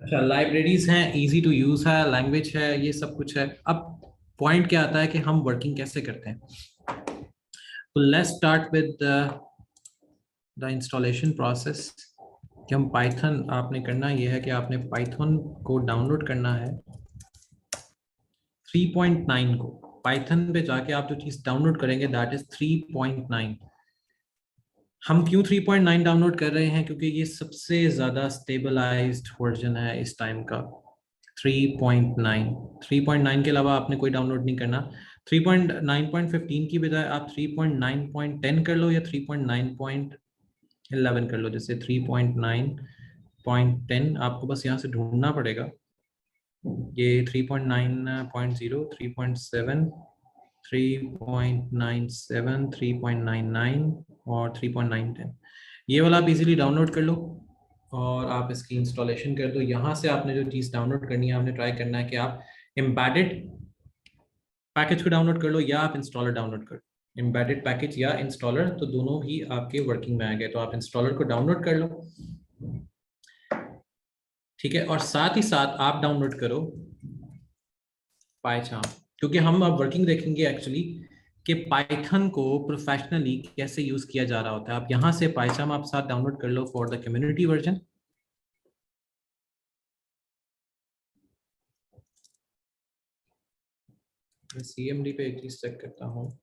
अच्छा, लाइब्रेरीज हैं, easy to use है, लैंग्वेज है, ये सब कुछ है। अब पॉइंट क्या आता है कि हम वर्किंग कैसे करते हैं। तो let's start with the installation process. कि हम पाइथन, आपने करना ये है कि आपने पाइथन को डाउनलोड करना है 3.9 को। पाइथन पे जाके आप जो चीज़ डाउनलोड करेंगे दैट इज 3.9। हम क्यों 3.9 डाउनलोड कर रहे हैं? क्योंकि ये सबसे ज़्यादा स्टेबलाइज्ड वर्जन है इस टाइम का। 3.9, 3.9 के अलावा आपने कोई डाउनलोड नहीं करना। 3.9.15 की बजाय आप 3.9.10 कर लो या 3.9.11 कर लो। जैसे 3.9.10 आपको बस यहाँ से ढूंढना पड़ेगा। ये 3.9.0, 3.7, 3.97, 3.99 और 3.910, ये वाला आप इजीली डाउनलोड कर लो और आप इसकी इंस्टॉलेशन कर दो। यहाँ से आपने जो चीज़ डाउनलोड करनी है, आपने ट्राई करना है कि आप एम्बेडेड पैकेज को डाउनलोड कर लो या आप इंस्टॉलर डाउनलोड कर लो। एम्बेडेड पैकेज या इंस्टॉलर तो दोनों ही आपके वर्किंग में आ गए, तो आप इंस्टॉलर को डाउनलोड कर लो। ठीक है, और साथ ही साथ आप डाउनलोड करो पाइथन, क्योंकि हम अब वर्किंग देखेंगे एक्चुअली कि पाइथन को प्रोफेशनली कैसे यूज किया जा रहा होता है। आप यहाँ से पाइथन आप साथ डाउनलोड कर लो फॉर द कम्युनिटी वर्जन। मैं सीएमडी पे एक चीज चेक करता हूँ।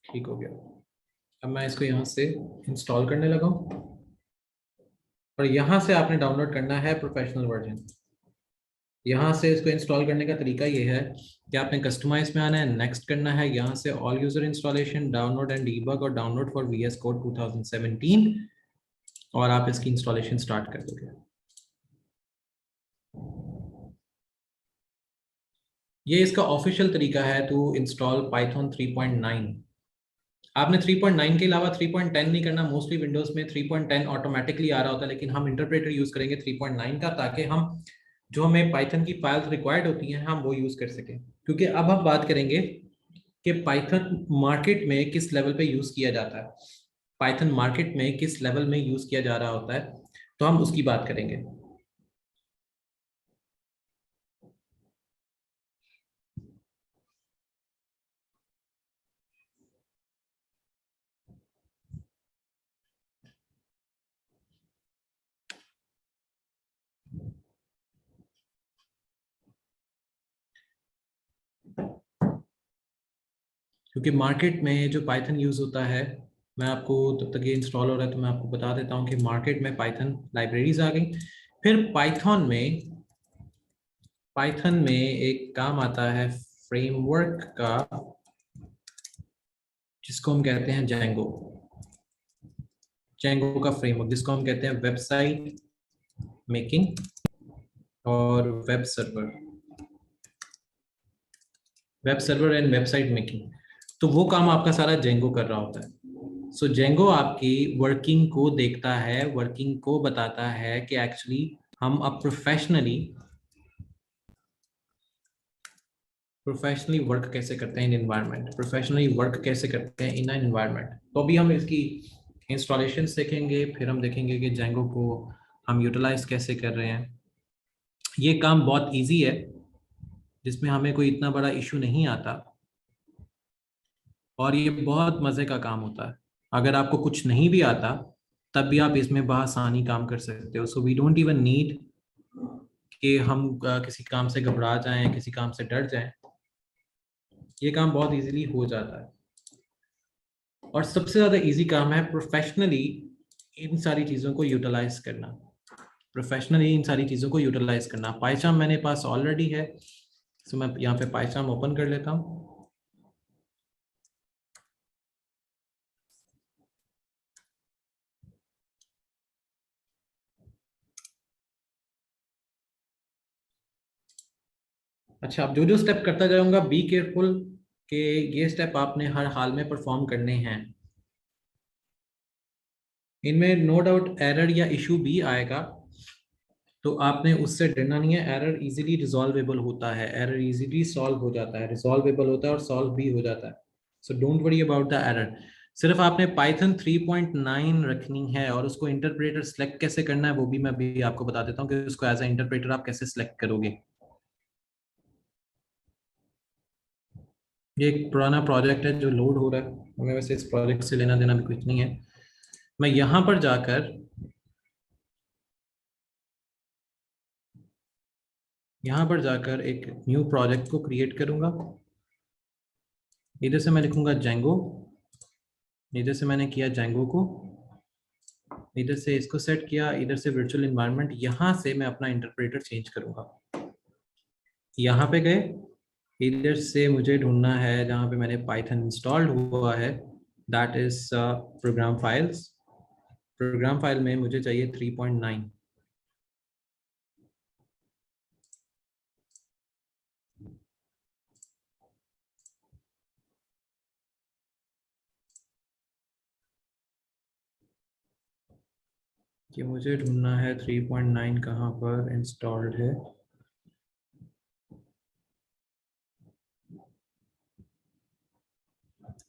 ठीक हो गया। अब मैं इसको यहाँ से इंस्टॉल करने लगा हूँ और यहाँ से आपने डाउनलोड करना है प्रोफेशनल वर्जन। यहाँ से इसको इंस्टॉल करने का तरीका ये है कि आपने कस्टमाइज में आना है, नेक्स्ट करना है, यहाँ से all user installation, download and debug और डाउनलोड फॉर वीएस कोड 2017, और आप इसकी इंस्टॉलेशन स्टार्ट कर दोगे। ये इसका ऑफिशियल तरीका है टू इंस्टॉल पाइथन 3.9। आपने 3.9 के अलावा 3.10 नहीं करना। मोस्टली विंडोज में 3.10 ऑटोमेटिकली आ रहा होता है, लेकिन हम इंटरप्रेटर यूज करेंगे 3.9 का, ताकि हम जो हमें पाइथन की फाइल्स रिक्वायर्ड होती हैं हम वो यूज कर सकें। क्योंकि अब हम बात करेंगे कि पाइथन मार्केट में किस लेवल पे यूज किया जाता है, पाइथन मार्केट में किस लेवल में यूज किया जा रहा होता है, तो हम उसकी बात करेंगे। क्योंकि मार्केट में जो पाइथन यूज होता है, मैं आपको, तब तक ये इंस्टॉल हो रहा है तो मैं आपको बता देता हूँ कि मार्केट में पाइथन लाइब्रेरीज आ गई। फिर पाइथन में एक काम आता है फ्रेमवर्क का, जिसको हम कहते हैं जेंगो। जेंगो का फ्रेमवर्क जिसको हम कहते हैं वेबसाइट मेकिंग और web server and website making. तो वो काम आपका सारा जेंगो कर रहा होता है। सो जेंगो आपकी वर्किंग को देखता है, वर्किंग को बताता है कि एक्चुअली हम अब प्रोफेशनली वर्क कैसे करते हैं इन एनवायरनमेंट, प्रोफेशनली वर्क कैसे करते हैं इन एन एनवायरनमेंट। तो अभी हम इसकी इंस्टॉलेशन देखेंगे, फिर हम देखेंगे कि जेंगो को हम यूटिलाइज कैसे कर रहे हैं। ये काम बहुत इजी है, जिसमें हमें कोई इतना बड़ा इशू नहीं आता, और ये बहुत मज़े का काम होता है। अगर आपको कुछ नहीं भी आता तब भी आप इसमें बआसानी काम कर सकते हो। So we don't even need कि हम किसी काम से घबरा जाएं, किसी काम से डर जाएं। ये काम बहुत इजीली हो जाता है, और सबसे ज़्यादा इजी काम है प्रोफेशनली इन सारी चीज़ों को यूटिलाइज करना। प्रोफेशनली इन सारी चीज़ों को यूटिलाइज करना। पाइथन मेरे पास ऑलरेडी है, सो मैं यहाँ पे पाइथन ओपन कर लेता हूँ। अच्छा, अब जो जो स्टेप करता जाऊंगा बी केयरफुल कि ये स्टेप आपने हर हाल में परफॉर्म करने हैं। इनमें नो डाउट एरर या इशू भी आएगा, तो आपने उससे डरना नहीं है। एरर इजीली रिजॉल्वेबल होता है, एरर इजीली सॉल्व हो जाता है, रिजॉल्वेबल होता है और सॉल्व भी हो जाता है। So don't worry about the error. सिर्फ आपने पाइथन 3.9 रखनी है, और उसको इंटरप्रेटर सेलेक्ट कैसे करना है वो भी मैं भी आपको बता देता हूँ कि उसको एज ए इंटरप्रेटर आप कैसे सेलेक्ट करोगे। ये एक पुराना प्रोजेक्ट है जो लोड हो रहा है, हमें वैसे इस प्रोजेक्ट से लेना देना भी कुछ नहीं है। मैं यहाँ पर जाकर एक न्यू प्रोजेक्ट को क्रिएट करूंगा। इधर से मैं लिखूंगा जेंगो, इधर से मैंने किया जेंगो को, इधर से इसको सेट किया, इधर से वर्चुअल इन्वायरमेंट, यहाँ से मैं अपना इंटरप्रेटर चेंज करूंगा। यहाँ पे गए, इधर से मुझे ढूंढना है जहाँ पे मैंने पाइथन इंस्टॉल्ड हुआ है, that is program files. Program file में मुझे चाहिए 3.9। कि मुझे ढूंढना है 3.9 कहाँ पर इंस्टॉल्ड है।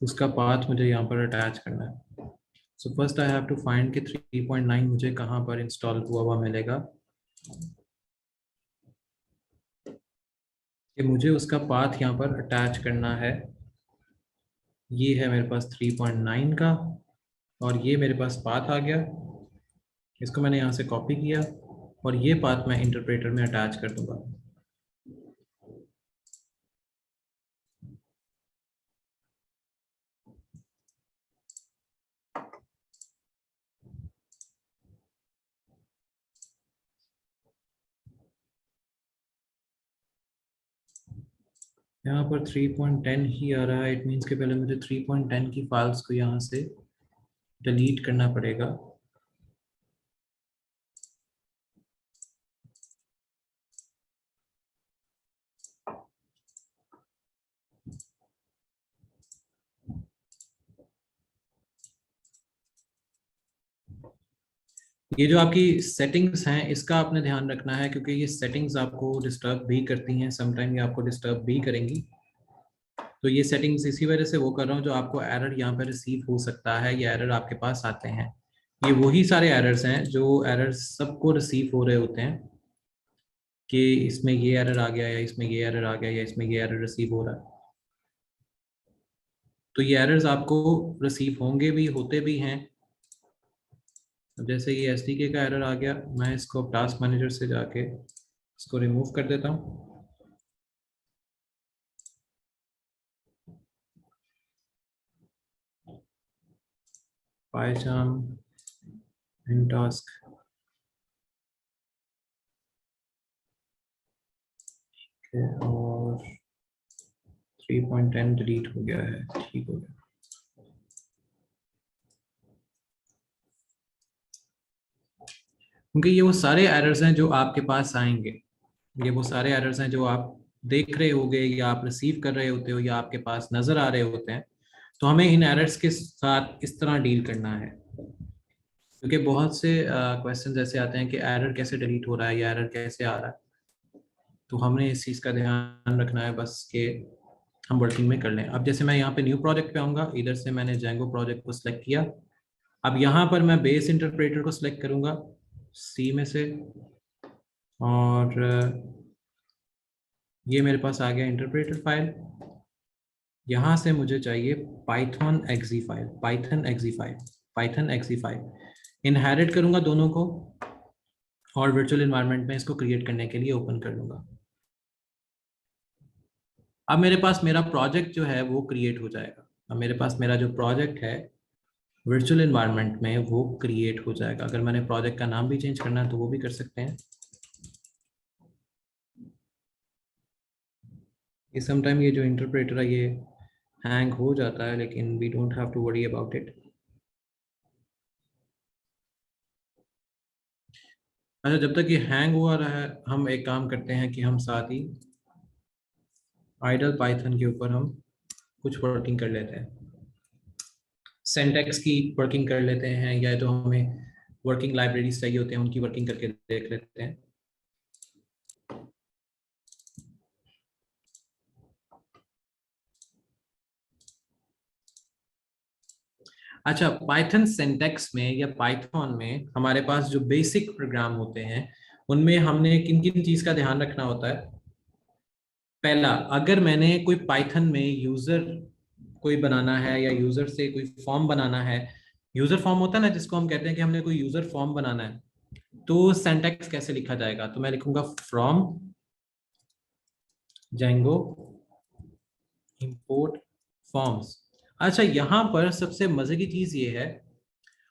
उसका पाथ मुझे यहाँ पर अटैच करना है। So first I have to find कि 3.9 मुझे कहाँ पर इंस्टॉल हुआ मिलेगा, कि मुझे उसका पाथ यहाँ पर अटैच करना है। ये है मेरे पास 3.9 का, और ये मेरे पास पाथ आ गया। इसको मैंने यहाँ से कॉपी किया, और ये पाथ मैं इंटरप्रेटर में अटैच कर दूंगा। यहाँ पर 3.10 ही आ रहा है, इट मीन्स के पहले मुझे 3.10 की फाइल्स को यहाँ से डिलीट करना पड़ेगा। ये जो आपकी सेटिंग्स हैं इसका आपने ध्यान रखना है, क्योंकि ये सेटिंग्स आपको डिस्टर्ब भी करती हैं, समटाइम ये आपको डिस्टर्ब भी करेंगी। तो ये सेटिंग्स इसी वजह से वो कर रहा हूँ, जो आपको एरर यहाँ पर रिसीव हो सकता है, ये एरर आपके पास आते हैं। ये वही सारे एरर्स हैं जो एरर्स सबको रिसीव हो रहे होते हैं, कि इसमें ये एरर आ गया, या इसमें ये एरर आ गया, या इसमें ये एरर रिसीव हो रहा है। तो ये एरर्स आपको रिसीव होंगे भी, होते भी हैं। अब जैसे ये एसडीके का एरर आ गया, मैं इसको टास्क मैनेजर से जाके इसको रिमूव कर देता हूँ। पाइथन इन टास्क, और 3.10 डिलीट हो गया है, ठीक हो गया। क्योंकि ये वो सारे एरर्स हैं जो आपके पास आएंगे, ये वो सारे एरर्स हैं जो आप देख रहे होगे, या आप रिसीव कर रहे होते हो, या आपके पास नजर आ रहे होते हैं। तो हमें इन एरर्स के साथ इस तरह डील करना है, क्योंकि बहुत से क्वेश्चंस ऐसे आते हैं कि एरर कैसे डिलीट हो रहा है, या एरर कैसे आ रहा है। तो हमने इस चीज़ का ध्यान रखना है बस, कि हम वर्किंग में कर लें। अब जैसे मैं यहाँ पे न्यू प्रोजेक्ट पे आऊँगा, इधर से मैंने जेंगो प्रोजेक्ट को सिलेक्ट किया। अब यहाँ पर मैं बेस इंटरप्रेटर को सिलेक्ट करूँगा सी में से, और ये मेरे पास आ गया इंटरप्रेटर फाइल। यहाँ से मुझे चाहिए Python exe file, Python exe file inherit करूँगा दोनों को, और वर्चुअल इन्वायरमेंट में इसको क्रिएट करने के लिए ओपन कर लूँगा। अब मेरे पास मेरा प्रोजेक्ट जो है वो क्रिएट हो जाएगा। अब मेरे पास मेरा जो प्रोजेक्ट है वर्चुअल इन्वायरमेंट में वो क्रिएट हो जाएगा। अगर मैंने प्रोजेक्ट का नाम भी चेंज करना है तो वो भी कर सकते हैं। ये समटाइम ये जो इंटरप्रेटर है ये हैंग हो जाता है, लेकिन we don't have to worry about it. अच्छा, जब तक ये हैंग हुआ रहा है, हम एक काम करते हैं कि हम साथ ही आइडल पाइथन के ऊपर हम कुछ वर्किंग कर लेते हैं। सिंटैक्स की वर्किंग कर लेते हैं, या तो हमें वर्किंग लाइब्रेरीज चाहिए होते हैं, उनकी वर्किंग करके देख लेते हैं। अच्छा, पाइथन सिंटैक्स में या पाइथन में हमारे पास जो बेसिक प्रोग्राम होते हैं, उनमें हमने किन किन चीज का ध्यान रखना होता है। पहला, अगर मैंने कोई पाइथन में यूजर कोई बनाना है या यूजर से कोई फॉर्म बनाना है, यूजर फॉर्म होता है ना जिसको हम कहते हैं कि हमने कोई यूजर फॉर्म बनाना है, तो सिंटैक्स कैसे लिखा जाएगा? तो मैं लिखूंगा फ्रॉम जेंगो इंपोर्ट फॉर्म्स। अच्छा, यहाँ पर सबसे मजे की चीज ये है,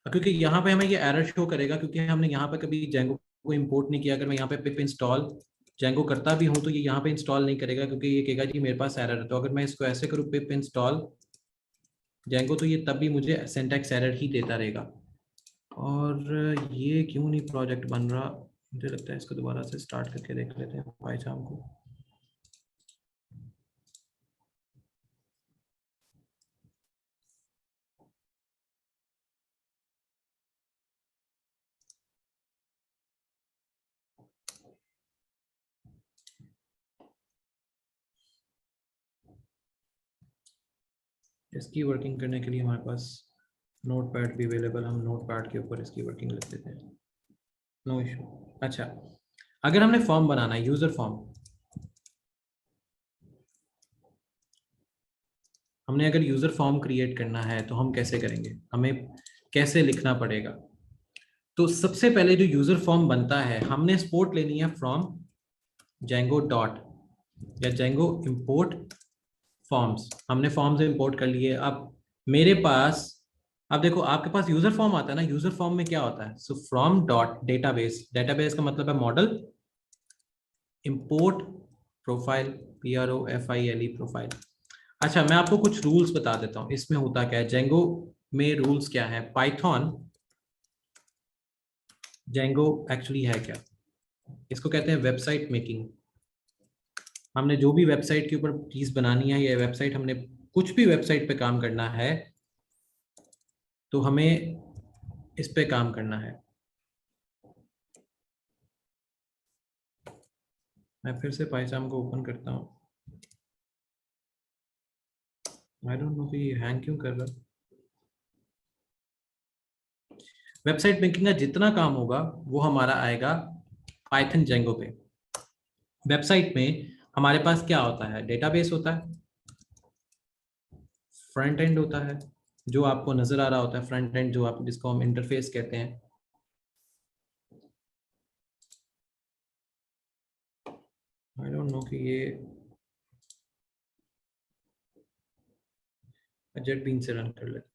क्योंकि यहाँ पे हमें ये एरर शो करेगा, क्योंकि हमने यहाँ पे कभी जेंगो को इंपोर्ट नहीं किया। अगर मैं यहाँ पे पिप इंस्टॉल जेंगो करता भी हूँ तो ये यहाँ पे इंस्टॉल नहीं करेगा, क्योंकि ये कहेगा कि मेरे पास एरर है। तो अगर मैं इसको ऐसे करूँ पिप इंस्टॉल जेंगो, तो ये तब भी मुझे सिंटैक्स एरर ही देता रहेगा। और ये क्यों नहीं प्रोजेक्ट बन रहा? मुझे लगता है इसको दोबारा से स्टार्ट करके देख लेते हैं पाइथन को। इसकी वर्किंग करने के लिए हमारे पास नोट पैड भी अवेलेबल, हम नोट पैड के ऊपर इसकी वर्किंग लिख देते हैं, नो इशू। अच्छा, अगर हमने फॉर्म बनाना है, यूजर फॉर्म, हमने अगर यूजर फॉर्म क्रिएट करना है तो हम कैसे करेंगे, हमें कैसे लिखना पड़ेगा? तो सबसे पहले जो यूजर फॉर्म बनता है, हमने एक्सपोर्ट लेनी है फ्रॉम जेंगो डॉट या जेंगो इंपोर्ट फॉर्म्स। हमने फॉर्म्स इंपोर्ट कर लिए। अब मेरे पास, अब देखो आपके पास यूजर फॉर्म आता है ना, यूजर फॉर्म में क्या होता है? So from dot database, database का मतलब है model, import profile, PROFILE profile. अच्छा, मैं आपको कुछ रूल्स बता देता हूँ इसमें होता क्या है। जेंगो में रूल्स क्या है? पाइथन जेंगो एक्चुअली है क्या? इसको कहते हैं वेबसाइट मेकिंग। हमने जो भी वेबसाइट के ऊपर चीज बनानी है, या वेबसाइट हमने कुछ भी वेबसाइट पे काम करना है, तो हमें इस पे काम करना है। मैं फिर से पाइथन को ओपन करता हूँ। आई डोंट नो कि ये हैंग क्यों कर रहा है। वेबसाइट मेकिंग का जितना काम होगा वो हमारा आएगा पाइथन जेंगो पे। वेबसाइट में हमारे पास क्या होता है? डेटाबेस होता है, फ्रंट एंड होता है जो आपको नजर आ रहा होता है, फ्रंट एंड जो आप जिसको हम इंटरफेस कहते हैं। आई डोंट नो कि ये जेट बीन से रन कर लेते।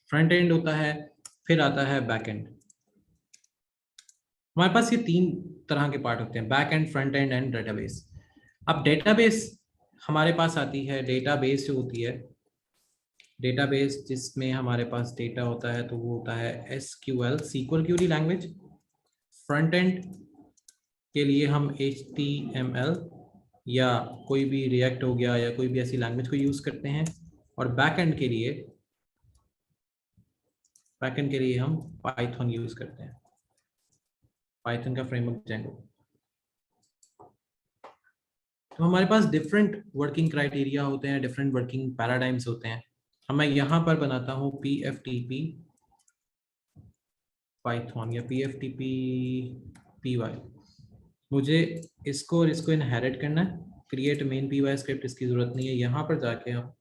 फ्रंट एंड होता है, फिर आता है बैक एंड। हमारे पास ये तीन तरह के पार्ट होते हैं, back and, front end and database. अब डेटाबेस हमारे पास आती है, डेटाबेस जो होती है, डेटाबेस जिसमें हमारे पास डेटा होता है, तो वो होता है SQL, SQL query language. Front end के लिए हम HTML या कोई भी रिएक्ट हो गया या कोई भी ऐसी लैंग्वेज को यूज करते हैं। और बैक एंड के लिए हम पाइथन यूज करते हैं, पाइथन का फ्रेमवर्क जेंगो। तो हमारे पास डिफरेंट वर्किंग क्राइटेरिया होते हैं, डिफरेंट वर्किंग पैराडाइम्स होते हैं। मैं यहाँ पर बनाता हूँ PFTP पाइथन या PFTP PY। मुझे इसको और इसको इनहेरिट करना है। क्रिएट मेन PY स्क्रिप्ट इसकी जरूरत नहीं है। यहाँ पर जाके हम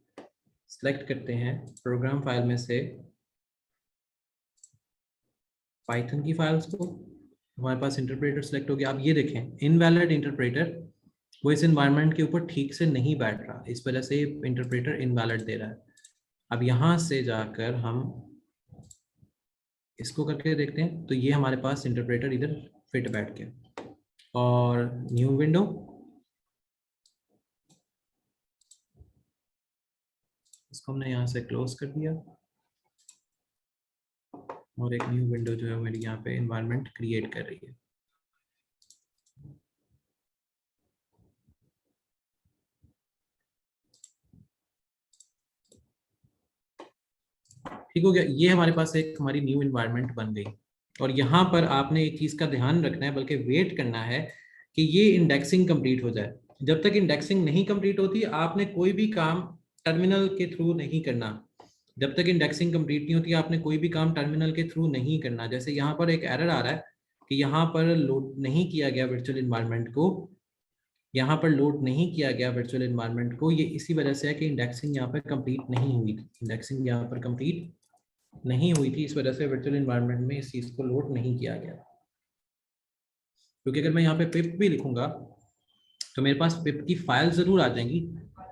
सेलेक्ट करते हैं प्रोग्राम फाइल में से पाइथन की फाइल्स को। हमारे पास इंटरप्रेटर सेलेक्ट हो गया। आप ये देखें, इनवैलिड इंटरप्रेटर, वो इस एनवायरनमेंट के ऊपर ठीक से नहीं बैठ रहा, इस वजह से इंटरप्रेटर इनवैलिड दे रहा है। अब यहाँ से जाकर हम इसको करके देखते हैं, तो ये हमारे पास इंटरप्रेटर इधर फिट बैठ गया। और न्यू विंडो, इसको हमने यहाँ से क्लोज कर दिया, और एक न्यू विंडो जो है मेरी यहाँ पे एनवायरनमेंट क्रिएट कर रही है। ठीक हो गया। ये हमारे पास एक हमारी न्यू इन्वायरमेंट बन गई। और यहाँ पर आपने एक चीज़ का ध्यान रखना है, बल्कि वेट करना है कि ये इंडेक्सिंग कंप्लीट हो जाए। जब तक इंडेक्सिंग नहीं कंप्लीट होती, आपने कोई भी काम टर्मिनल के थ्रू नहीं करना। जब तक इंडेक्सिंग कंप्लीट नहीं होती, आपने कोई भी काम टर्मिनल के थ्रू नहीं करना। जैसे यहाँ पर एक एरर आ रहा है कि यहाँ पर लोड नहीं किया गया वर्चुअल इन्वायरमेंट को, यहाँ पर लोड नहीं किया गया वर्चुअल इन्वायरमेंट को। ये इसी वजह से है कि इंडेक्सिंग यहाँ पर कंप्लीट नहीं हुई थी। इंडेक्सिंग यहाँ पर कंप्लीट नहीं हुई थी, इस वजह से वर्चुअल इन्वायरमेंट में इस चीज़ को लोड नहीं किया गया। क्योंकि अगर मैं यहाँ पे पिप भी लिखूंगा तो मेरे पास पिप की फाइल जरूर आ जाएंगी,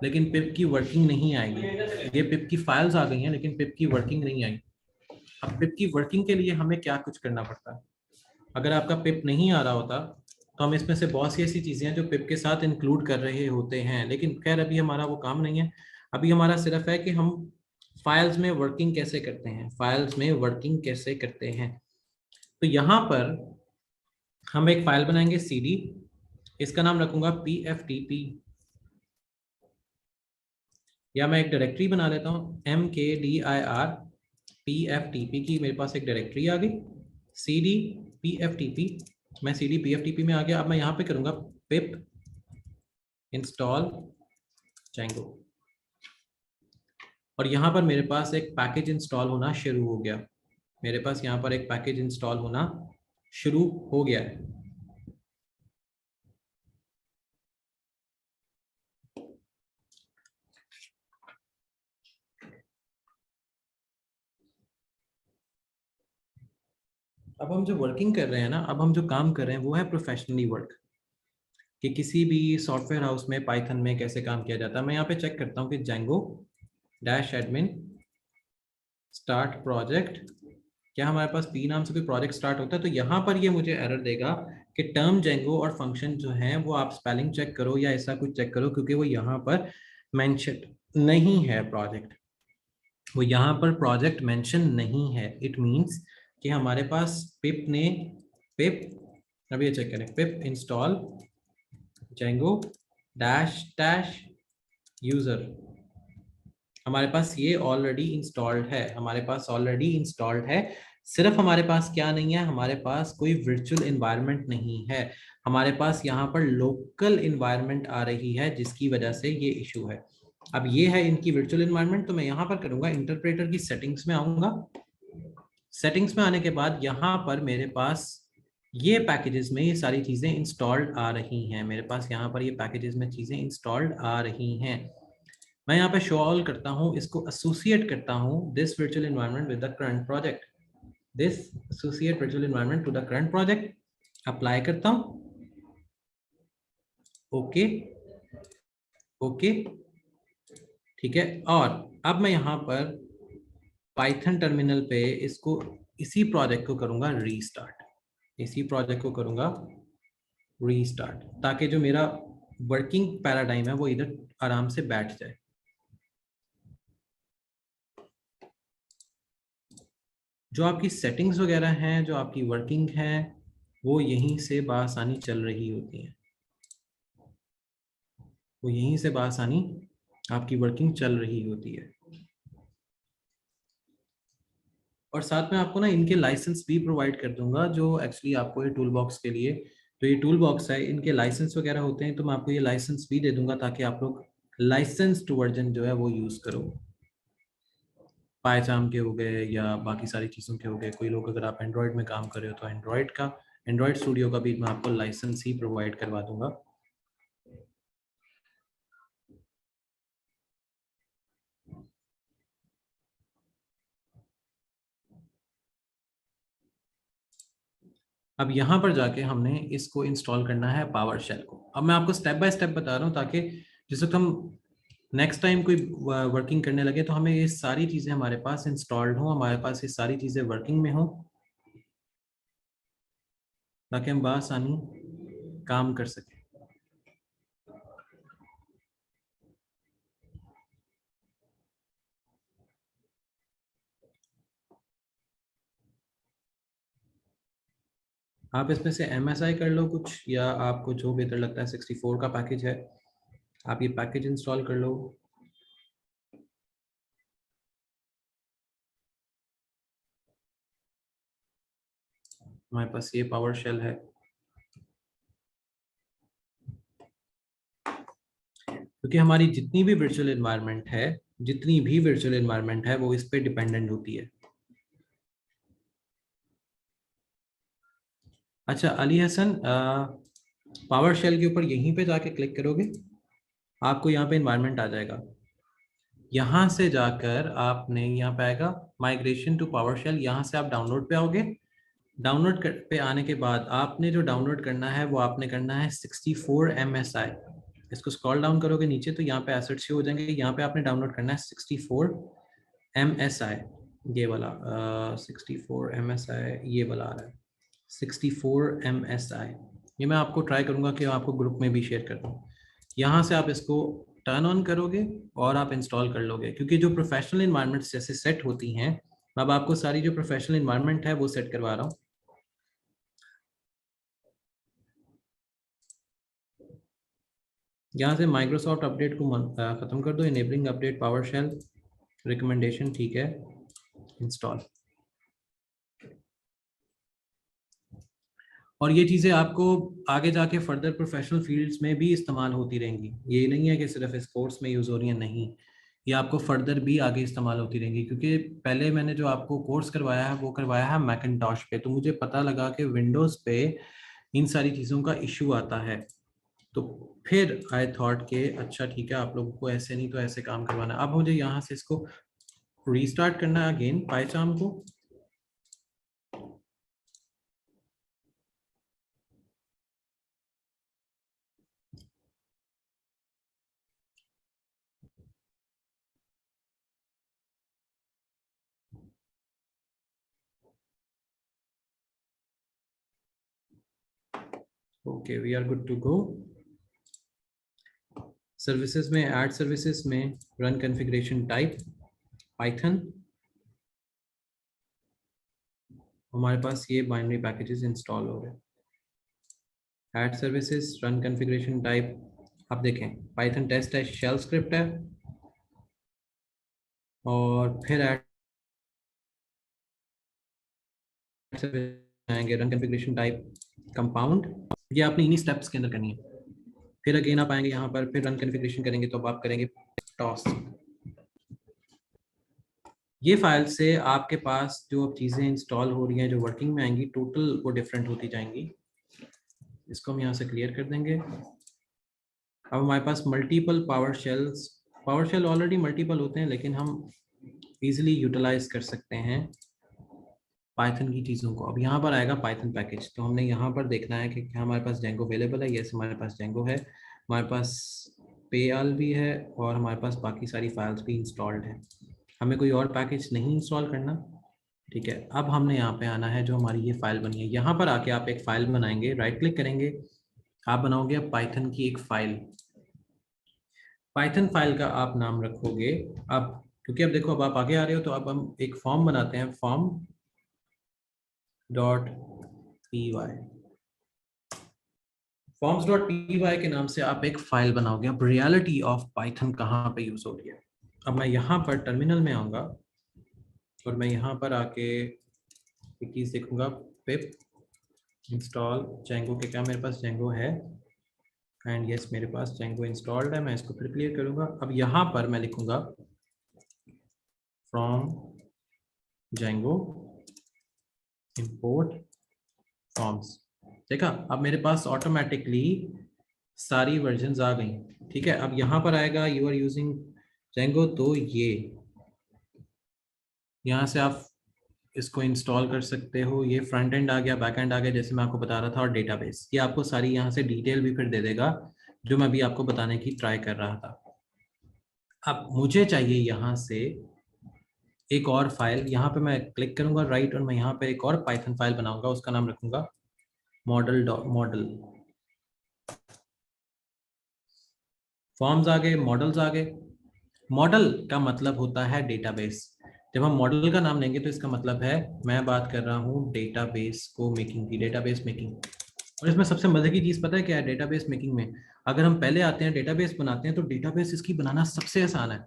लेकिन पिप की वर्किंग नहीं आएगी। ये पिप की फाइल्स आ गई हैं, लेकिन पिप की वर्किंग नहीं आई। अब पिप की वर्किंग के लिए हमें क्या कुछ करना पड़ता है? अगर आपका पिप नहीं आ रहा होता तो हम इसमें से बहुत सी ऐसी चीज़ें हैं जो पिप के साथ इंक्लूड कर रहे होते हैं, लेकिन खैर अभी हमारा वो काम नहीं है। अभी हमारा सिर्फ है कि हम फाइल्स में वर्किंग कैसे करते हैं, फाइल्स में वर्किंग कैसे करते हैं। तो यहाँ पर हम एक फाइल बनाएंगे cd, इसका नाम रखूंगा pftp, या मैं एक डायरेक्टरी बना लेता हूँ mkdir pftp की। मेरे पास एक डायरेक्टरी आ गई cd pftp। मैं cd pftp में आ गया। अब मैं यहाँ पे करूँगा pip install django, और यहाँ पर मेरे पास एक पैकेज इंस्टॉल होना शुरू हो गया। मेरे पास यहाँ पर एक पैकेज इंस्टॉल होना शुरू हो गया है। अब हम जो वर्किंग कर रहे हैं ना, अब हम जो काम कर रहे हैं वो है प्रोफेशनली वर्क, कि किसी भी सॉफ्टवेयर हाउस में पाइथन में कैसे काम किया जाता है। मैं यहाँ पे चेक करता हूँ कि django dash admin start project, क्या हमारे पास पी नाम से कोई प्रोजेक्ट स्टार्ट होता है? तो यहाँ पर ये मुझे एरर देगा कि टर्म django और फंक्शन जो है वो आप स्पेलिंग चेक करो या ऐसा कुछ चेक करो, क्योंकि वो यहाँ पर मेंशन नहीं है प्रोजेक्ट। वो यहाँ पर प्रोजेक्ट मेंशन नहीं है। इट मींस कि हमारे पास पिप ने पिप, अभी ये चेक करें, पिप install django dash dash user, हमारे पास ये ऑलरेडी इंस्टॉल्ड है। हमारे पास ऑलरेडी इंस्टॉल्ड है। सिर्फ हमारे पास क्या नहीं है, हमारे पास कोई वर्चुअल एनवायरनमेंट नहीं है। हमारे पास यहाँ पर लोकल एनवायरनमेंट आ रही है, जिसकी वजह से ये इशू है। अब ये है इनकी वर्चुअल एनवायरनमेंट। तो मैं यहाँ पर करूँगा इंटरप्रेटर की सेटिंग्स में आऊँगा। सेटिंग्स में आने के बाद यहाँ पर मेरे पास ये पैकेजेस में ये सारी चीज़ें इंस्टॉल्ड आ रही हैं। मेरे पास यहाँ पर ये पैकेजेस में चीज़ें इंस्टॉल्ड आ रही हैं। मैं यहाँ पे शो ऑल करता हूँ, इसको एसोसिएट करता हूँ this virtual environment with the current project, this associate virtual environment to the current project, apply करता हूँ, ओके ओके, ठीक है। और अब मैं यहाँ पर पाइथन टर्मिनल पे इसको, इसी प्रोजेक्ट को करूँगा रीस्टार्ट, इसी प्रोजेक्ट को करूँगा रीस्टार्ट, ताकि जो मेरा वर्किंग पैराडाइम है वो इधर आराम से बैठ जाए। जो आपकी सेटिंग्स वगैरह हैं, जो आपकी वर्किंग है, वो यहीं से बआसानी चल रही होती हैं। वो यहीं से बआसानी आपकी वर्किंग चल रही होती है। और साथ में आपको ना इनके लाइसेंस भी प्रोवाइड कर दूंगा, जो एक्चुअली आपको ये टूल बॉक्स के लिए, तो ये टूल बॉक्स है, इनके लाइसेंस वगैरह होते हैं, तो मैं आपको ये लाइसेंस भी दे दूंगा ताकि आप लोग लाइसेंस्ड वर्जन जो है वो यूज़ करो। पायचाम के हो गए या बाकी सारी चीज़ों के हो गए। कोई लोग अगर आप एंड्रॉयड में काम कर रहे हो तो एंड्रॉयड का, एंड्रॉयड स्टूडियो का भी मैं आपको लाइसेंस ही प्रोवाइड करवा दूंगा। अब यहाँ पर जाके हमने इसको इंस्टॉल करना है पावर शेल को। अब मैं आपको स्टेप बाय स्टेप बता रहा हूँ, ताकि जिस वक्त हम नेक्स्ट टाइम कोई वर्किंग करने लगे तो हमें ये सारी चीज़ें हमारे पास इंस्टॉल्ड हों, हमारे पास ये सारी चीज़ें वर्किंग में हों, ताकि हम बआसानी काम कर सकें। आप इसमें से MSI कर लो कुछ, या आपको जो बेहतर लगता है, 64 का पैकेज है, आप ये पैकेज इंस्टॉल कर लो। हमारे पास ये पावर शेल है। क्योंकि हमारी जितनी भी वर्चुअल एनवायरनमेंट है वो इस पे डिपेंडेंट होती है। अच्छा अली हसन, पावर शेल के ऊपर यहीं पे जाके क्लिक करोगे, आपको यहाँ पे एनवायरनमेंट आ जाएगा। यहाँ से जाकर आपने यहाँ पे आएगा माइग्रेशन टू पावर शेल, यहाँ से आप डाउनलोड पे आओगे। डाउनलोड पे आने के बाद आपने जो डाउनलोड करना है वो आपने करना है 64 MSI। इसको स्क्रॉल डाउन करोगे नीचे तो यहाँ पे एसेट शो हो जाएंगे। यहाँ पे आपने डाउनलोड करना है 64 MSI, ये वाला 64 MSI, ये वाला आ रहा है 64 MSI। ये मैं आपको ट्राई करूंगा कि आपको ग्रुप में भी शेयर कर दूँ। यहाँ से आप इसको टर्न ऑन करोगे और आप इंस्टॉल कर लोगे, क्योंकि जो प्रोफेशनल इन्वायरमेंट्स जैसे सेट होती हैं, अब आपको सारी जो प्रोफेशनल इन्वायरमेंट है वो सेट करवा रहा हूँ। यहाँ से माइक्रोसॉफ्ट अपडेट को ख़त्म कर दो, enabling update PowerShell recommendation, ठीक है, इंस्टॉल। और ये चीज़ें आपको आगे जाके फर्दर प्रोफेशनल फील्ड्स में भी इस्तेमाल होती रहेंगी। ये नहीं है कि सिर्फ इस कोर्स में यूज़ हो रही है, नहीं, ये आपको फर्दर भी आगे इस्तेमाल होती रहेंगी। क्योंकि पहले मैंने जो आपको कोर्स करवाया है वो करवाया है मैकिन्टॉश पे, तो मुझे पता लगा कि विंडोज़ पे इन सारी चीज़ों का इशू आता है। तो फिर आई थॉट के अच्छा ठीक है, आप लोगों को ऐसे नहीं तो ऐसे काम करवाना। अब मुझे यहाँ से इसको रीस्टार्ट करना है अगेन पाइथन को। Okay, we are good to go. Services में, ऐड सर्विसेज में रन कॉन्फ़िगरेशन टाइप पाइथन, हमारे पास ये बाइनरी पैकेजेस इंस्टॉल हो गए। Add services run configuration type, आप देखें पाइथन टेस्ट है, शेल स्क्रिप्ट है, और फिर ऐड आएंगे रन कॉन्फ़िगरेशन टाइप कंपाउंड। ये आपने इन्हीं स्टेप्स के अंदर करनी है। फिर अगेन आप आएंगे यहाँ पर, फिर रन कॉन्फ़िगरेशन करेंगे तो अब आप करेंगे टॉस। ये फाइल से आपके पास जो अब चीज़ें इंस्टॉल हो रही हैं, जो वर्किंग में आएंगी, टोटल वो डिफरेंट होती जाएंगी। इसको हम यहाँ से क्लियर कर देंगे। अब हमारे पास multiple power shell already multiple होते हैं, लेकिन हम इजीली यूटिलाइज कर सकते हैं पाइथन की चीज़ों को। अब यहाँ पर आएगा पाइथन पैकेज, तो हमने यहाँ पर देखना है कि क्या हमारे पास जेंगो अवेलेबल है। यस, हमारे पास जेंगो है, हमारे पास पेआल भी है, और हमारे पास बाकी सारी फाइल्स भी इंस्टॉल्ड है। हमें कोई और पैकेज नहीं इंस्टॉल करना, ठीक है। अब हमने यहाँ पे आना है, जो हमारी ये फाइल बनी है, यहाँ पर आके आप एक फाइल बनाएंगे, राइट क्लिक करेंगे, आप बनाओगे पाइथन की एक फाइल। पाइथन फाइल का आप नाम रखोगे, अब क्योंकि अब देखो अब आप आगे आ रहे हो, तो अब हम एक फॉर्म बनाते हैं, form dot P Y. Forms dot P Y के नाम से आप एक फाइल बनाओगे। अब रियलिटी ऑफ पाइथन कहाँ पे यूज हो रही है, अब मैं यहाँ पर टर्मिनल में आऊँगा और मैं यहाँ पर आके एक चीज़ देखूंगा, पिप इंस्टॉल जेंगो के, क्या मेरे पास जेंगो है, एंड यस मेरे पास जेंगो इंस्टॉल्ड है। मैं इसको फिर क्लियर करूंगा। अब यहाँ पर मैं लिखूंगा फ्रॉम जेंगो इंपोर्ट फॉर्म्स। देखा, अब मेरे पास ऑटोमेटिकली सारी वर्जन्स आ गई, ठीक है। अब यहाँ पर आएगा यू आर यूजिंग जेंगो, तो ये यहाँ से आप इसको इंस्टॉल कर सकते हो। ये फ्रंट एंड आ गया, बैक एंड आ गया, जैसे मैं आपको बता रहा था, और डेटाबेस, ये आपको सारी यहाँ से डिटेल भी फिर दे देगा, जो मैं अभी आपको बताने की ट्राई कर रहा था। अब मुझे चाहिए यहाँ से एक और फाइल, यहाँ पे मैं क्लिक करूंगा राइट, और मैं यहाँ पे एक और पाइथन फाइल बनाऊंगा, उसका नाम रखूंगा मॉडल। फॉर्म्स आ गए, मॉडल्स आ गए। मॉडल का मतलब होता है डेटाबेस। जब हम मॉडल का नाम लेंगे तो इसका मतलब है मैं बात कर रहा हूँ डेटाबेस को मेकिंग की, डेटाबेस मेकिंग। और इसमें सबसे मजे की चीज पता है क्या है डेटाबेस मेकिंग में, अगर हम पहले आते हैं डेटाबेस बनाते हैं, तो डेटाबेस इसकी बनाना सबसे आसान है।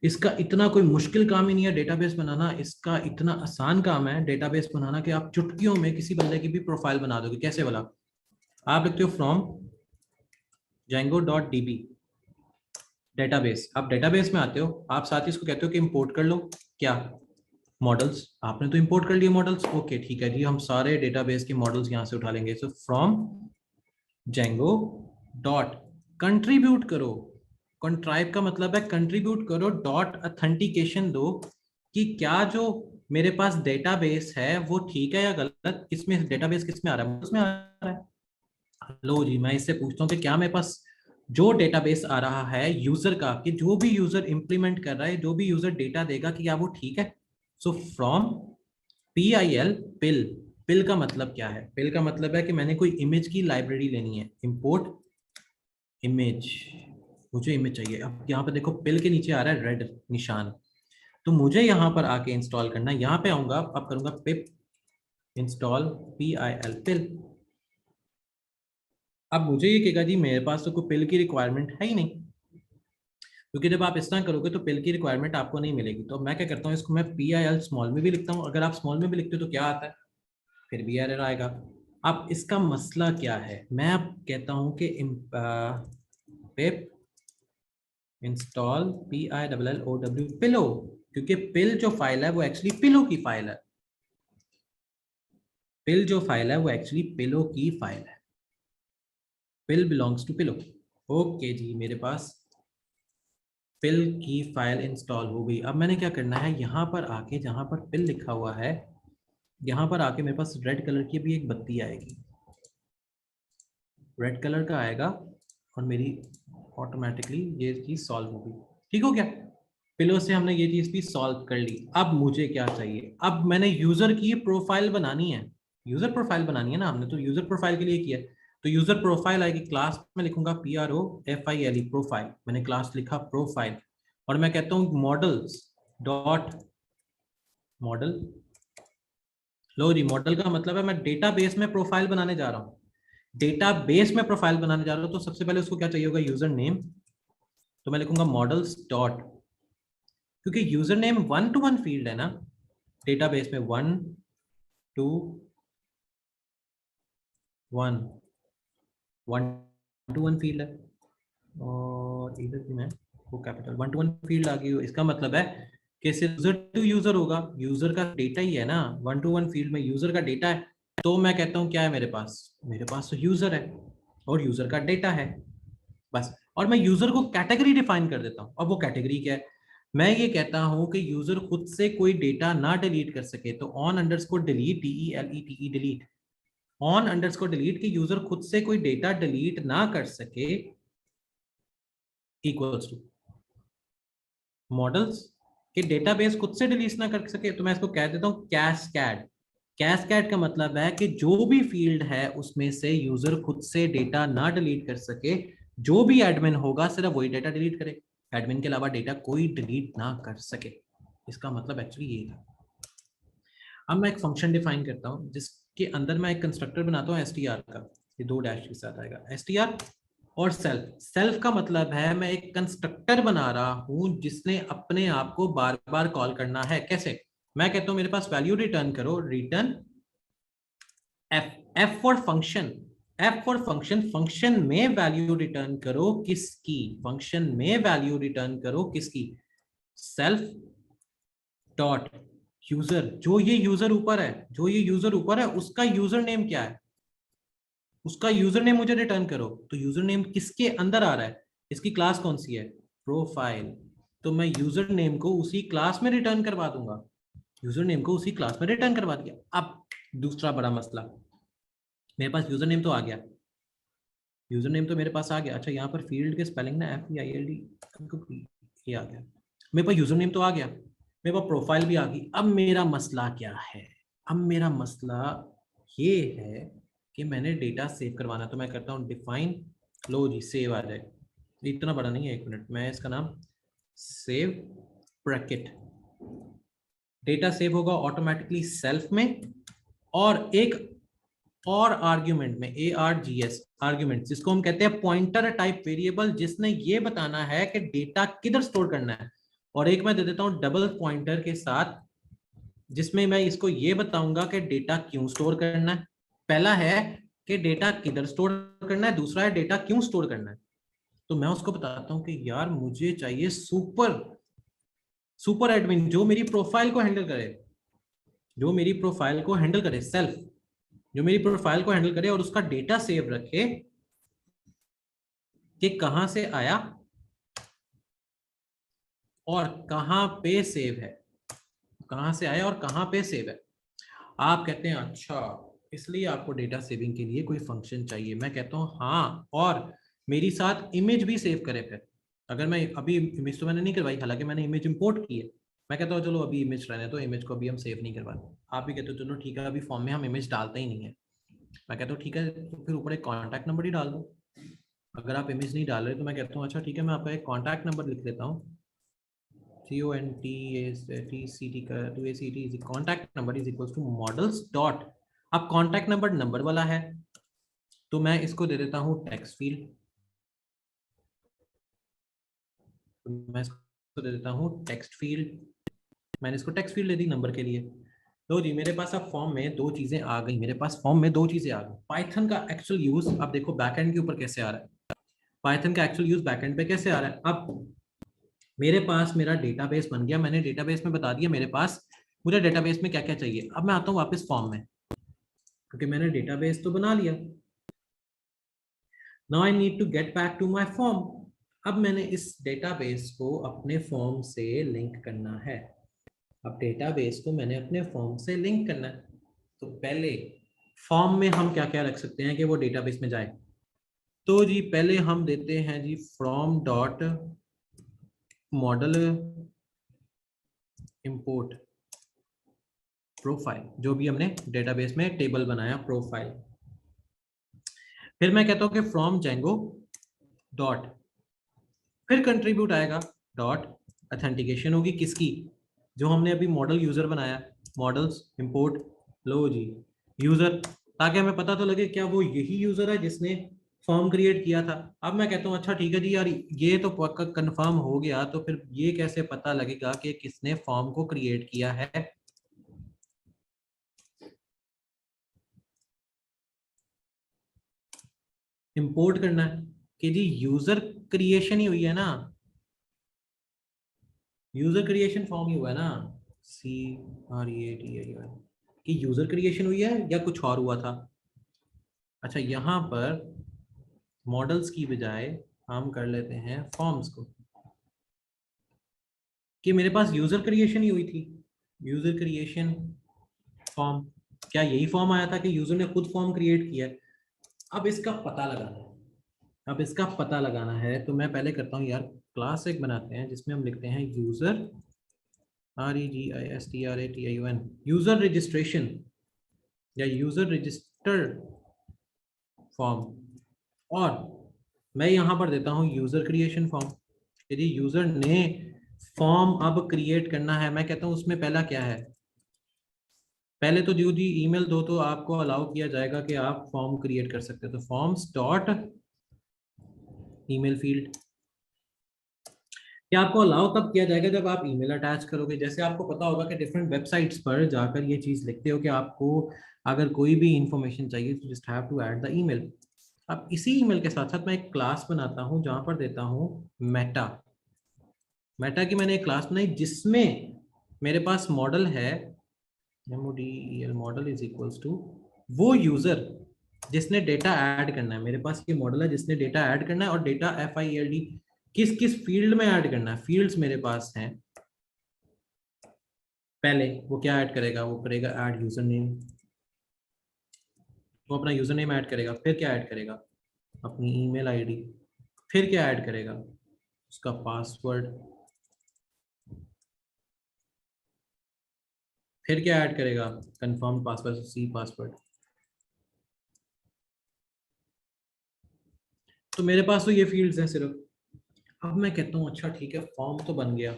इसका इतना कोई मुश्किल काम ही नहीं है डेटाबेस बनाना, इसका इतना आसान काम है डेटाबेस बनाना कि आप चुटकियों में किसी बंदे की भी प्रोफाइल बना दोगे। कैसे वाला? आप लिखते हो फ्रॉम django.db डेटाबेस, आप डेटाबेस में आते हो, आप साथ ही इसको कहते हो कि इंपोर्ट कर लो क्या, मॉडल्स। आपने तो इंपोर्ट कर लिए मॉडल्स, ओके ठीक है जी, हम सारे डेटाबेस के मॉडल्स यहाँ से उठा लेंगे। So from Django dot contribute करो, कंट्राइब का मतलब है कंट्रीब्यूट करो, डॉट अथेंटिकेशन दो कि क्या जो मेरे पास डेटाबेस है वो ठीक है या गलत, किसमें डेटाबेस किस में आ रहा है, उसमें आ रहा है। लो जी, मैं इससे पूछता हूँ कि क्या मेरे पास जो डेटाबेस आ रहा है यूजर का, कि जो भी यूजर इंप्लीमेंट कर रहा है, जो भी यूजर डेटा देगा, कि क्या वो ठीक है। सो फ्रॉम PIL पिल, पिल का मतलब क्या है? पिल का मतलब है कि मैंने कोई इमेज की लाइब्रेरी लेनी है, इंपोर्ट इमेज, मुझे इमेज चाहिए। अब यहाँ पे देखो पिल के नीचे आ रहा है रेड निशान, तो मुझे यहाँ पर आके इंस्टॉल करना है। यहाँ पे आऊंगा, अब करूंगा पिप इंस्टॉल PIL पिल। अब मुझे ये कहेगा जी मेरे पास तो कोई पिल की रिक्वायरमेंट है ही नहीं, क्योंकि जब आप इस तरह करोगे तो पिल की रिक्वायरमेंट आपको नहीं मिलेगी। तो मैं क्या करता हूँ, इसको मैं PIL स्मॉल में भी लिखता हूँ। अगर आप स्मॉल में भी लिखते हो तो क्या आता है, फिर भी एरर आएगा। अब इसका मसला क्या है, मैं अब कहता हूँ कि पिप इंस्टॉल PILLOW पिलो, क्योंकि पिल जो फाइल है वो एक्चुअली पिलो की फाइल है, पिल जो फाइल है वो एक्चुअली पिलो की फाइल है, पिल बिलोंग्स टू पिलो। ओके जी, मेरे पास पिल की फाइल इंस्टॉल हो गई। अब मैंने क्या करना है, यहाँ पर आके जहाँ पर पिल लिखा हुआ है, यहाँ पर आके मेरे पास रेड कलर की भी एक बत्ती आएगी, रेड कलर का आएगा, और मेरी ऑटोमेटिकली ये चीज सॉल्व हो गई। ठीक हो गया, पिलो से हमने ये चीज भी सॉल्व कर ली। अब मुझे क्या चाहिए, अब मैंने यूजर की प्रोफाइल बनानी है, यूजर प्रोफाइल बनानी है ना, हमने तो यूजर प्रोफाइल के लिए किया है। तो यूजर प्रोफाइल आएगी, क्लास में लिखूंगा PROFILE प्रोफाइल, मैंने क्लास लिखा प्रोफाइल, और मैं कहता हूँ मॉडल्स डॉट मॉडल। लो जी, मॉडल का मतलब है मैं डेटाबेस में प्रोफाइल बनाने जा रहा हूँ, डेटाबेस में प्रोफाइल बनाने जा रहा हूँ। तो सबसे पहले उसको क्या चाहिए होगा, यूजर नेम। तो मैं लिखूंगा मॉडल्स डॉट, क्योंकि यूजर नेम 1-to-1 फील्ड है ना डेटाबेस में, 1-to-1 फील्ड है, और इधर भी मैं वो कैपिटल 1-to-1 फील्ड आ गई। इसका मतलब है कि सिर्फ यूजर टू यूजर होगा, यूजर का डेटा ही है ना, 1-to-1 फील्ड में यूजर का डेटा है। तो मैं कहता हूँ क्या है मेरे पास तो यूजर है और यूजर का डेटा है, बस। और मैं यूजर को कैटेगरी डिफाइन कर देता हूँ। अब वो कैटेगरी क्या है, मैं ये कहता हूँ कि यूजर खुद से कोई डेटा ना डिलीट कर सके, तो on underscore delete, DELETE delete, on underscore delete, कि यूजर खुद से कोई डेटा डिलीट ना कर सके, इक्वल्स टू मॉडल्स के डेटाबेस खुद से डिलीट ना कर सके, तो मैं इसको कह देता हूँ कैस्कैड। कैस्कैड का मतलब है कि जो भी फील्ड है उसमें से यूजर खुद से डेटा ना डिलीट कर सके, जो भी एडमिन होगा सिर्फ वही डेटा डिलीट करे, एडमिन के अलावा डेटा कोई डिलीट ना कर सके। इसका मतलब एक्चुअली ये है। अब मैं एक फंक्शन डिफाइन करता हूँ जिसके अंदर मैं एक कंस्ट्रक्टर बनाता हूँ str का, ये 2 डैश के साथ आएगा, str और सेल्फ। सेल्फ का मतलब है मैं एक कंस्ट्रक्टर बना रहा हूं जिसने अपने आप को बार बार कॉल करना है। कैसे? मैं कहता हूं मेरे पास वैल्यू रिटर्न करो, return F for function, F for function, function में वैल्यू रिटर्न करो किसकी, फंक्शन में वैल्यू रिटर्न करो किसकी, सेल्फ डॉट यूजर, जो ये यूजर ऊपर है, जो ये यूजर ऊपर है उसका यूजर नेम क्या है, उसका यूजर नेम मुझे रिटर्न करो। तो यूजर नेम किसके अंदर आ रहा है, इसकी क्लास कौन सी है, प्रोफाइल, तो मैं यूजर नेम को उसी क्लास में रिटर्न करवा दूंगा, यूजर नेम को उसी क्लास में रिटर्न करवा दिया। अब दूसरा बड़ा मसला, मेरे पास यूजर नेम तो आ गया, यूजर नेम तो मेरे पास आ गया। अच्छा, यहाँ पर फील्ड के स्पेलिंग ना FEILD, ये आ गया, मेरे पास यूजर नेम तो आ गया, मेरे पास प्रोफाइल भी आ गई। अब मेरा मसला क्या है, अब मेरा मसला ये है कि मैंने डेटा सेव करवाना, तो मैं करता हूँ डिफाइन, लो जी सेव आ जाए, इतना बड़ा नहीं है, 1 मिनट, मैं इसका नाम सेव ब्रैकेट, डेटा सेव होगा ऑटोमेटिकली सेल्फ में, और एक और आर्ग्यूमेंट में ARGS आर्ग्यूमेंट, जिसको हम कहते हैं पॉइंटर टाइप वेरिएबल, जिसने ये बताना है कि डेटा किधर स्टोर करना है, और एक मैं दे देता हूँ डबल पॉइंटर के साथ, जिसमें मैं इसको ये बताऊंगा कि डेटा क्यों स्टोर करना है। पहला है कि डेटा किधर स्टोर करना है, दूसरा है डेटा क्यों स्टोर करना है। तो मैं उसको बताता हूँ कि यार मुझे चाहिए सुपर एडमिन जो मेरी प्रोफाइल को हैंडल करे, जो मेरी प्रोफाइल को हैंडल करे सेल्फ, जो मेरी प्रोफाइल को हैंडल करे और उसका डेटा सेव रखे कि कहां से आया और कहां पे सेव है, कहां से आया और कहां पे सेव है। आप कहते हैं अच्छा, इसलिए आपको डेटा सेविंग के लिए कोई फंक्शन चाहिए। मैं कहता हूँ हाँ, और मेरी साथ इमेज भी सेव करे। फिर अगर मैं अभी इमेज तो मैंने नहीं करवाई, हालांकि मैंने इमेज इंपोर्ट की है, मैं कहता हूँ चलो अभी इमेज रहने तो इमेज को अभी हम सेव नहीं करवाते। आप भी कहते हो चलो ठीक है, अभी फॉर्म में हम इमेज डालते ही नहीं है। मैं कहता हूँ ठीक है, तो फिर ऊपर एक कॉन्टैक्ट नंबर ही डाल दो। अगर आप इमेज नहीं डाल रहे तो मैं कहता हूँ अच्छा ठीक है, मैं आपका एक कॉन्टैक्ट नंबर लिख देता हूँ, CONTACT का 2ACT is contact number is equal to models dot. अब कॉन्टैक्ट नंबर नंबर वाला है तो मैं इसको दे देता हूँ टेक्स्ट फील्ड, तो मैं इसको दे देता हूँ टेक्स्ट फील्ड। मैंने इसको text field they the number के लिए। तो जी मेरे पास अब फॉर्म में दो चीजें आ गई, मेरे पास फॉर्म में दो चीजें आ गई। पाइथन का एक्चुअल यूज अब देखो बैकएंड के ऊपर कैसे आ रहा है, पाइथन का एक्चुअल यूज बैकएंड पे कैसे आ रहा है। अब मेरे पास मेरा डेटाबेस बन गया, मैंने डेटाबेस में बता दिया मेरे पास मुझे डेटाबेस में क्या क्या चाहिए। अब मैं आता हूँ वापस फॉर्म में, क्योंकि मैंने डेटाबेस तो बना लिया। Now I need to get back to my form. अब मैंने इस डेटाबेस को अपने फॉर्म से लिंक करना है। अब डेटाबेस को मैंने अपने फॉर्म से लिंक करना है, तो पहले फॉर्म में हम क्या क्या रख सकते हैं कि वो डेटाबेस में जाए। तो जी पहले हम देते हैं जी from dot model import profile, जो भी हमने डेटाबेस में टेबल बनाया प्रोफाइल। फिर मैं कहता हूं कि फ्रॉम जेंगो डॉट, फिर कंट्रीब्यूट आएगा डॉट ऑथेंटिकेशन होगी किसकी, जो हमने अभी मॉडल यूजर बनाया, मॉडल्स इंपोर्ट लो जी यूजर, ताकि हमें पता तो लगे क्या वो यही यूजर है जिसने फॉर्म क्रिएट किया था। अब मैं कहता हूँ अच्छा ठीक है जी यार, ये तो पक्का कंफर्म हो गया, तो फिर ये कैसे पता लगेगा कि किसने फॉर्म को क्रिएट किया है। इंपोर्ट करना है कि जी यूजर क्रिएशन ही हुई है ना, यूजर क्रिएशन फॉर्म ही हुआ है ना, CREATION कि यूजर क्रिएशन हुई है या कुछ और हुआ था। अच्छा यहाँ पर मॉडल्स की बजाय हम कर लेते हैं फॉर्म्स को, कि मेरे पास यूजर क्रिएशन ही हुई थी, यूजर क्रिएशन फॉर्म। क्या यही फॉर्म आया था कि यूजर ने खुद फॉर्म क्रिएट किया है। अब इसका पता लगाना है, अब इसका पता लगाना है तो मैं पहले करता हूँ यार, क्लास एक बनाते हैं जिसमें हम लिखते हैं यूजर REGISTRATION यूजर रजिस्ट्रेशन या यूजर रजिस्टर फॉर्म। और मैं यहाँ पर देता हूँ यूजर क्रिएशन फॉर्म। यदि यूजर ने फॉर्म अब क्रिएट करना है, मैं कहता हूँ उसमें पहला क्या है, पहले तो जो दी ईमेल दो तो आपको अलाउ किया जाएगा कि आप फॉर्म क्रिएट कर सकते हो, तो फॉर्म्स डॉट ईमेल फील्ड। क्या आपको अलाउ तब किया जाएगा जब आप ईमेल अटैच करोगे। जैसे आपको पता होगा कि डिफरेंट वेबसाइट्स पर जाकर ये चीज लिखते हो कि आपको अगर कोई भी इंफॉर्मेशन चाहिए तो just have to add the email. अब इसी ईमेल के साथ साथ मैं एक क्लास बनाता हूँ जहां पर देता हूँ मेटा। मेटा की मैंने एक क्लास बनाई जिसमें मेरे पास मॉडल है, MODEL model is equals to वो यूजर जिसने डेटा ऐड करना है। मेरे पास ये मॉडल है जिसने डेटा ऐड करना है, और डेटा FILD किस किस फील्ड में ऐड करना है, फील्ड्स मेरे पास हैं। पहले वो क्या ऐड करेगा, वो करेगा ऐड यूजर नेम, वो अपना यूजर नेम ऐड करेगा। फिर क्या ऐड करेगा, अपनी ईमेल आईडी। फिर क्या ऐड करेगा, उसका पासवर्ड। फिर क्या ऐड करेगा, कंफर्म पासवर्ड, C पासवर्ड। तो मेरे पास तो ये फील्ड्स हैं सिर्फ। अब मैं कहता हूँ अच्छा ठीक है फॉर्म तो बन गया,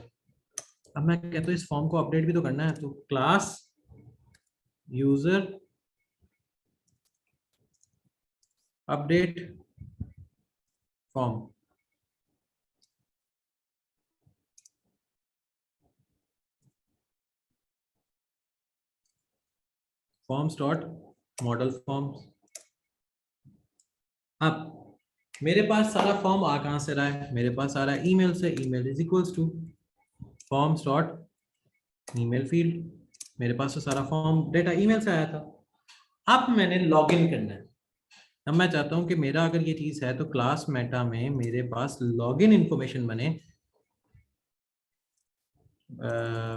अब मैं कहता हूँ इस फॉर्म को अपडेट भी तो करना है, तो class user update form. Forms dot model forms. अब मेरे पास सारा फॉर्म आ कहाँ से रहा है, मेरे पास आ रहा है ईमेल से। Email is equals two forms dot email field. मेरे पास तो सारा फॉर्म डेटा ईमेल से आया था। अब मैंने लॉगिन करना है। अब मैं चाहता हूं कि मेरा अगर ये चीज है तो क्लास मेटा में मेरे पास लॉगिन इंफॉर्मेशन बने।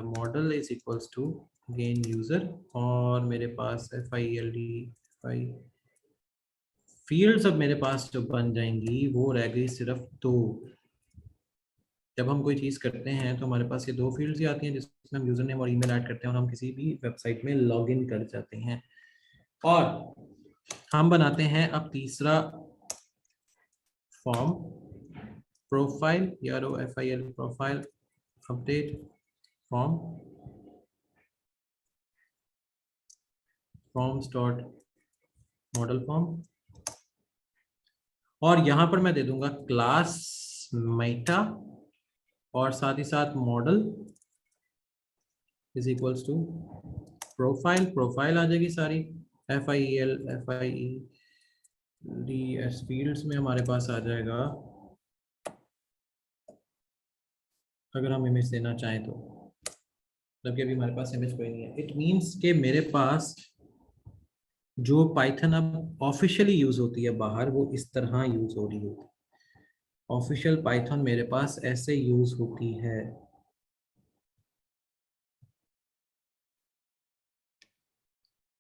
Model is equals to gain user, और मेरे पास FILD फील्ड्स अब मेरे पास जो बन जाएंगी वो रह गई सिर्फ दो। जब हम कोई चीज़ करते हैं तो हमारे पास ये दो फील्ड्स ही आती हैं जिसमें हम यूजर नेम और ईमेल ऐड करते हैं और हम किसी भी वेबसाइट में लॉगिन कर जाते हैं। और हम बनाते हैं अब तीसरा form, profile, PROFIL, profile update form, forms dot model form. और यहां पर मैं दे दूंगा क्लास मेटा और साथ ही साथ model is equals to profile. Profile आ जाएगी सारी, FIL FIEDS फील्ड्स में हमारे पास आ जाएगा अगर हम इमेज देना चाहें तो। जबकि अभी हमारे पास इमेज कोई नहीं है। इट मीन्स के मेरे पास जो पाइथन अब ऑफिशियली यूज होती है बाहर, वो इस तरह यूज हो रही होती है। ऑफिशियल पाइथन मेरे पास ऐसे यूज होती है।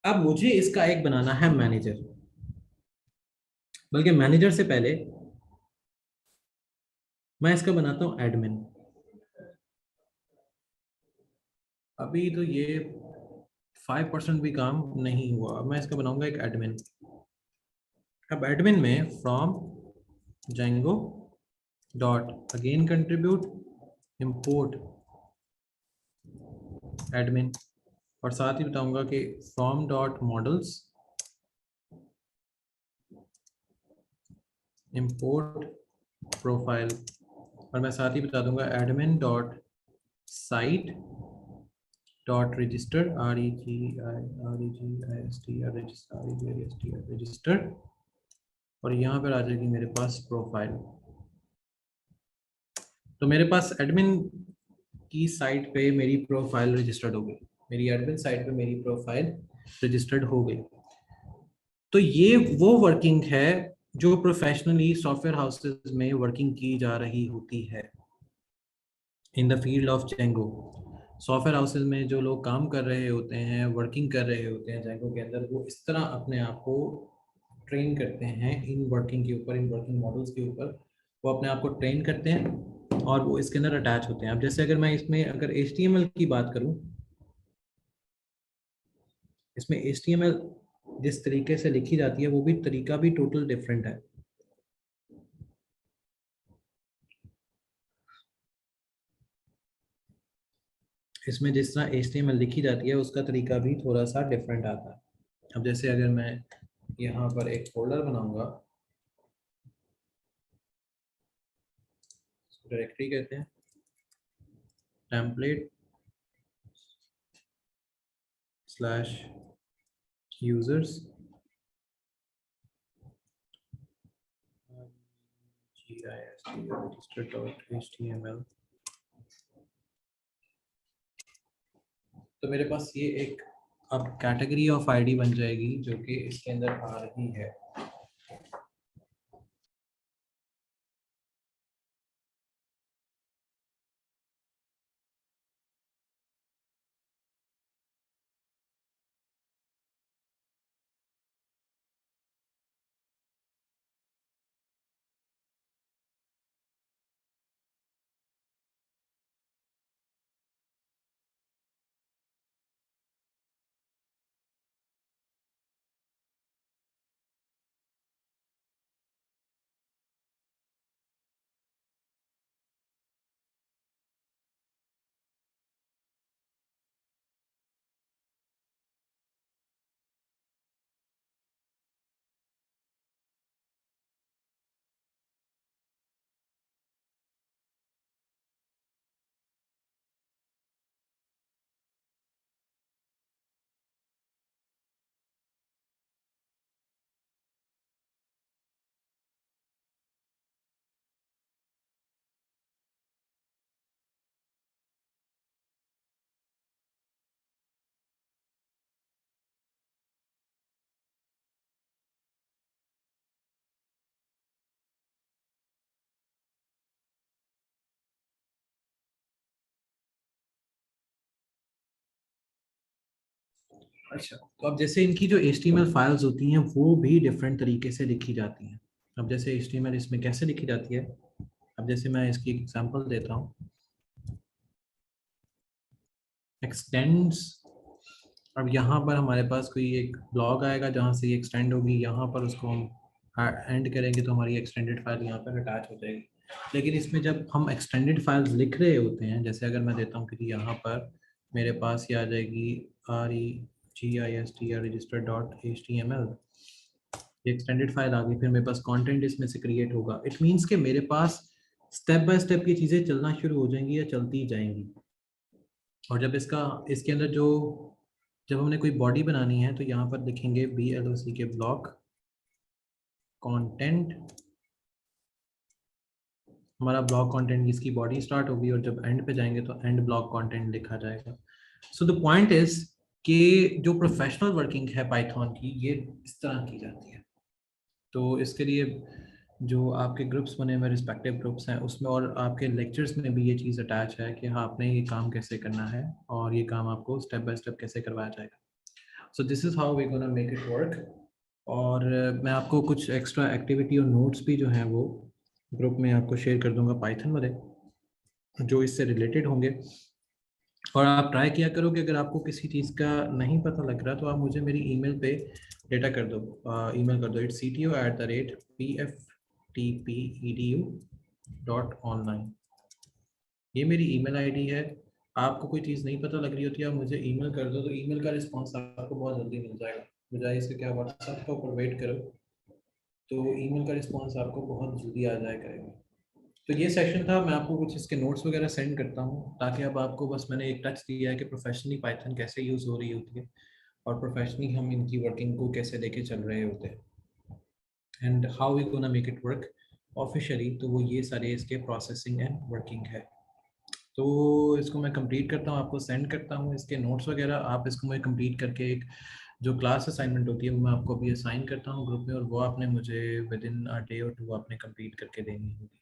अब मुझे इसका एक बनाना है मैनेजर, बल्कि मैनेजर से पहले मैं इसका बनाता हूँ एडमिन। अभी तो ये 5% भी काम नहीं हुआ। अब मैं इसका बनाऊंगा एक एडमिन। अब एडमिन में from Django dot again contribute import admin, और साथ ही बताऊंगा कि from dot models import profile, और मैं साथ ही बता दूंगा admin dot site dot register register, और यहाँ पर आ जाएगी मेरे पास प्रोफाइल। तो मेरे पास एडमिन की साइट पे मेरी प्रोफाइल रजिस्टर्ड हो गई, मेरी एडमिन साइट पे मेरी प्रोफाइल रजिस्टर्ड हो गई। तो ये वो वर्किंग है जो प्रोफेशनली सॉफ्टवेयर हाउसेस में वर्किंग की जा रही होती है in the field of Django. Software houses में जो लोग काम कर रहे होते हैं, वर्किंग कर रहे होते हैं जेंगो के अंदर, वो इस तरह अपने आप को ट्रेन करते हैं इन वर्किंग के ऊपर, इन वर्किंग मॉडल्स के ऊपर। वो अपने आप को ट्रेन करते हैं और वो इसके अंदर अटैच होते हैं। अब जैसे अगर मैं इसमें अगर HTML की बात करूं, इसमें HTML जिस तरीके से लिखी जाती है वो भी तरीका भी टोटल डिफरेंट है। इसमें जिस तरह HTML लिखी जाती है उसका तरीका भी थोड़ा सा डिफरेंट आता है। अब जैसे अगर मैं यहाँ पर एक फोल्डर बनाऊंगा, डायरेक्टरी कहते हैं, टेम्पलेट स्लैश यूजर्स register.html, तो मेरे पास ये एक अब कैटेगरी ऑफ आईडी बन जाएगी जो कि इसके अंदर आ रही है। अच्छा, तो अब जैसे इनकी जो HTML फाइल्स होती हैं वो भी डिफरेंट तरीके से लिखी जाती हैं। अब जैसे HTML इसमें कैसे लिखी जाती है, अब जैसे मैं इसकी एग्जांपल देता हूँ। एक्सटेंड्स, अब यहाँ पर हमारे पास कोई एक ब्लॉग आएगा जहाँ से ये एक्सटेंड होगी, यहाँ पर उसको हम एंड करेंगे तो हमारी एक्सटेंडेड फाइल यहाँ पर अटैच हो जाएगी। लेकिन इसमें जब हम एक्सटेंडेड फाइल्स लिख रहे होते हैं, जैसे अगर मैं देता हूँ कि यहाँ पर मेरे पास ये आ जाएगी REGISTR register.html, ये एक्सटेंडेड फाइल आ गई, फिर मेरे पास कंटेंट इसमें से क्रिएट होगा। इट मीन्स कि मेरे पास स्टेप बाय स्टेप की चीज़ें चलना शुरू हो जाएंगी या चलती जाएंगी। और जब इसके अंदर जब हमने कोई बॉडी बनानी है तो यहाँ पर लिखेंगे BLOC के ब्लॉक कंटेंट, हमारा ब्लॉक कंटेंट इसकी बॉडी स्टार्ट होगी, और जब एंड पे जाएंगे तो एंड ब्लॉक कंटेंट लिखा जाएगा। सो द पॉइंट इज कि जो प्रोफेशनल वर्किंग है पाइथन की, ये इस तरह की जाती है। तो इसके लिए जो आपके ग्रुप्स बने हुए रिस्पेक्टिव ग्रुप्स हैं उसमें, और आपके लेक्चर्स में भी ये चीज़ अटैच है कि हाँ आपने ये काम कैसे करना है और ये काम आपको स्टेप बाय स्टेप कैसे करवाया जाएगा। So this is how we gonna make it work. और मैं आपको कुछ एक्स्ट्रा एक्टिविटी और नोट्स भी जो हैं वो ग्रुप में आपको शेयर कर दूंगा पाइथन वाले, जो इससे रिलेटेड होंगे। और आप ट्राई किया करो कि अगर आपको किसी चीज़ का नहीं पता लग रहा तो आप मुझे मेरी ईमेल पे डेटा कर दो, ईमेल कर दो, इट्स cto@pftpedu.online। ये मेरी ईमेल आईडी है। आपको कोई चीज़ नहीं पता लग रही होती है, आप मुझे ईमेल कर दो, तो ईमेल का रिस्पांस आपको बहुत जल्दी मिल जाएगा। बजाय इसके क्या व्हाट्सएप के ऊपर वेट करो, तो ईमेल का रिस्पांस आपको बहुत जल्दी आ जाया करेगा। तो ये सेशन था, मैं आपको कुछ इसके नोट्स वगैरह सेंड करता हूँ, ताकि अब आपको बस मैंने एक टच दिया है कि प्रोफेशनली पाइथन कैसे यूज़ हो रही होती है और प्रोफेशनली हम इनकी वर्किंग को कैसे लेके चल रहे होते हैं, and how we gonna make it work officially. तो वो ये सारे इसके प्रोसेसिंग एंड वर्किंग है। तो इसको मैं कंप्लीट करता हूँ, आपको सेंड करता हूँ इसके नोट्स वगैरह। आप इसको मैं कंप्लीट करके एक जो क्लास असाइनमेंट होती है वो मैं आपको अभी असाइन करता हूँ ग्रुप में, और वो आपने मुझे विद इन अ डे और टू आपने कंप्लीट करके देनी होगी।